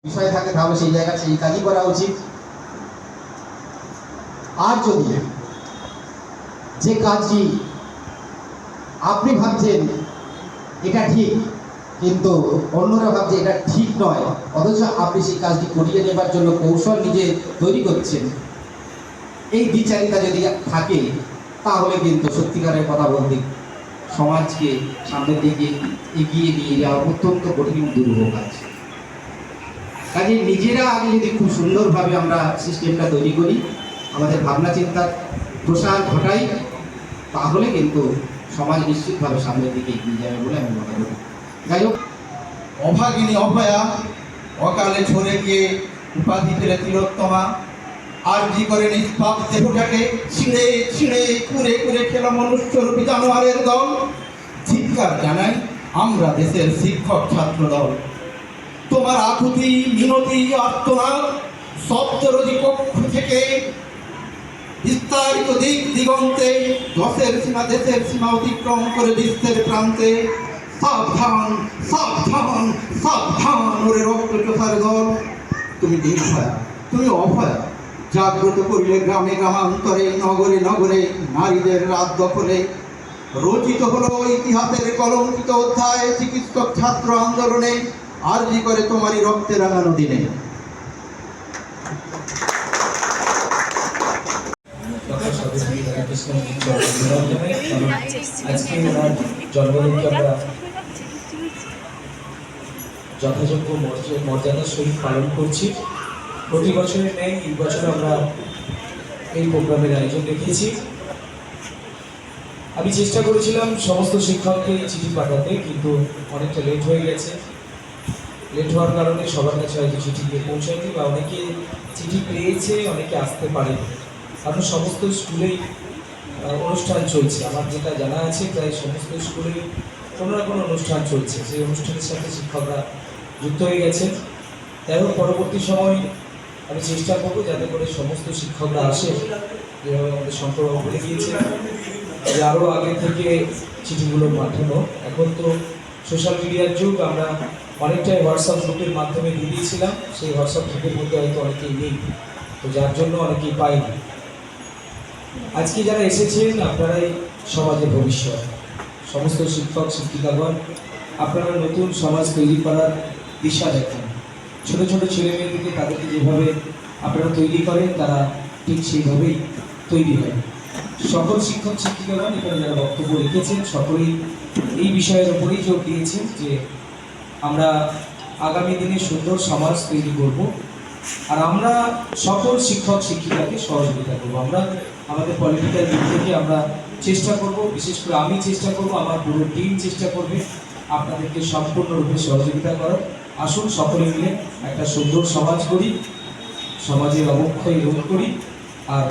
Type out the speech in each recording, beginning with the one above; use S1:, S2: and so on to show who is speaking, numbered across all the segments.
S1: বিষয় থাকে তাহলে সেই জায়গায় সেই কাজই করা উচিত। আর যদি যে কাজটি আপনি ভাবছেন এটা ঠিক কিন্তু অন্যরা ভাবছে এটা ঠিক নয়, অথচ আপনি সেই কাজটি করিয়ে নেবার জন্য কৌশল নিজে তৈরি করছেন, এই দ্বিচারিতা যদি থাকে তাহলে কিন্তু সত্যিকারের কথা বলতে সমাজকে সামনের দিকে এগিয়ে নিয়ে যাওয়া অত্যন্ত কঠিন দুর্ভোগ কাজ। কাজে নিজেরা আগে যদি খুব সুন্দরভাবে আমরা সিস্টেমটা তৈরি করি, আমাদের ভাবনা চিন্তার প্রসার ঘটাই, তাহলে কিন্তু সমাজ নিশ্চিতভাবে সামনের দিকে এগিয়ে যাবে বলে আমি মনে করি। যাই হোক,
S2: অভাগিনী অভয়া অকালে ঝরে গিয়ে উপাধি পেলে তিলোত্তমা, আর জি করে নিষ্পাপ দেহটাকে ছিঁড়ে ছিঁড়ে কুড়ে কুড়ে খেলা মনুষ্যরূপী জানোয়ারের দল। ধিক্কার জানাই আমরা দেশের শিক্ষক ছাত্র দল। তোমার আকুতি মিনতি আর্তনাদ শব্দরোধী পক্ষ থেকে বিস্তারিত দিক দিগন্তে দশের সীমা দেশের সীমা অতিক্রম করে বিশ্বের প্রান্তে। সাবধান সাবধান সাবধান ওরে রক্তচোষার দল। তুমি নির্ভয়া, তুমি অভয়া, জাগ্রত করিলে গ্রামে গ্রামান্তরে নগরে নগরে নারীদের রাত দখলে। রচিত হলো ইতিহাসের কলঙ্কিত অধ্যায় চিকিৎসক ছাত্র আন্দোলনে, আরজি করে তোমারই রক্তে রাঙানো দিনে।
S3: জন্মদিনকে আমরা যথাযোগ্য মর্যাদার সহিত পালন করছি। প্রতি বছরের ন্যায় এই বছর আমরা এই প্রোগ্রামের আয়োজন রেখেছি। আমি চেষ্টা করেছিলাম সমস্ত শিক্ষককে চিঠি পাঠাতে, কিন্তু অনেকটা লেট হয়ে গেছে। লেট হওয়ার কারণে সবার কাছে হয়তো চিঠি গিয়ে পৌঁছায়নি, বা অনেকে চিঠি পেয়েছে অনেকে আসতে পারেনি, কারণ সমস্ত স্কুলেই অনুষ্ঠান চলছে। আমার যেটা জানা আছে প্রায় সমস্ত স্কুলেই কোনো না কোনো অনুষ্ঠান চলছে, সেই অনুষ্ঠানের সাথে শিক্ষকরা যুক্ত হয়ে গেছেন। যাই হোক, পরবর্তী সময় আমি চেষ্টা করবো যাতে করে সমস্ত শিক্ষকরা আসে, যেভাবে আমাদের শঙ্করবাবু বলে গিয়েছেন যে আরও আগে থেকে চিঠিগুলো পাঠানো। এখন তো সোশ্যাল মিডিয়ার যুগ, আমরা অনেকটাই হোয়াটসঅ্যাপ গ্রুপের মাধ্যমে দিয়ে দিয়েছিলাম, সেই হোয়াটসঅ্যাপ গ্রুপের মধ্যে হয়তো অনেকেই নেই, তো যার জন্য অনেকেই পায়নি। আজকে যারা এসেছেন আপনারাই সমাজের ভবিষ্যৎ, সমস্ত শিক্ষক শিক্ষিকাগণ আপনারা নতুন সমাজ তৈরি করার দিশা দেখেন। ছোটো ছোটো ছেলে মেয়েদেরকে তাদেরকে যেভাবে আপনারা তৈরি করেন তারা ঠিক সেইভাবেই তৈরি হয়। সকল শিক্ষক শিক্ষিকাগণ এখানে যারা বক্তব্য রেখেছেন সকলেই এই বিষয়ের উপরেই জোর দিয়েছেন যে আমরা আগামী দিনে সুন্দর সমাজ তৈরি করব, আর আমরা সকল শিক্ষক শিক্ষিকাকে সহযোগিতা করবো। আমরা আমাদের পলিটিক্যাল দিক থেকে আমরা চেষ্টা করব, বিশেষ করে আমি চেষ্টা করব, আমার পুরো টিম চেষ্টা করবে আপনাদেরকে সম্পূর্ণরূপে সহযোগিতা করার। আসুন সকলে মিলে একটা সুন্দর সমাজ করি, সমাজের অবক্ষয় রোধ করি, আর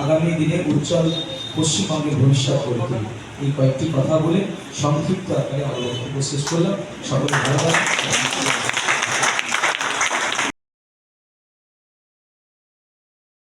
S3: আগামী দিনে উজ্জ্বল পশ্চিমবঙ্গের ভবিষ্যৎ গড়ে তুলি। এই কয়েকটি কথা বলে সংক্ষিপ্ত আকারে আমার বক্তব্য শেষ করলাম। সকলে ভালো থাকুন।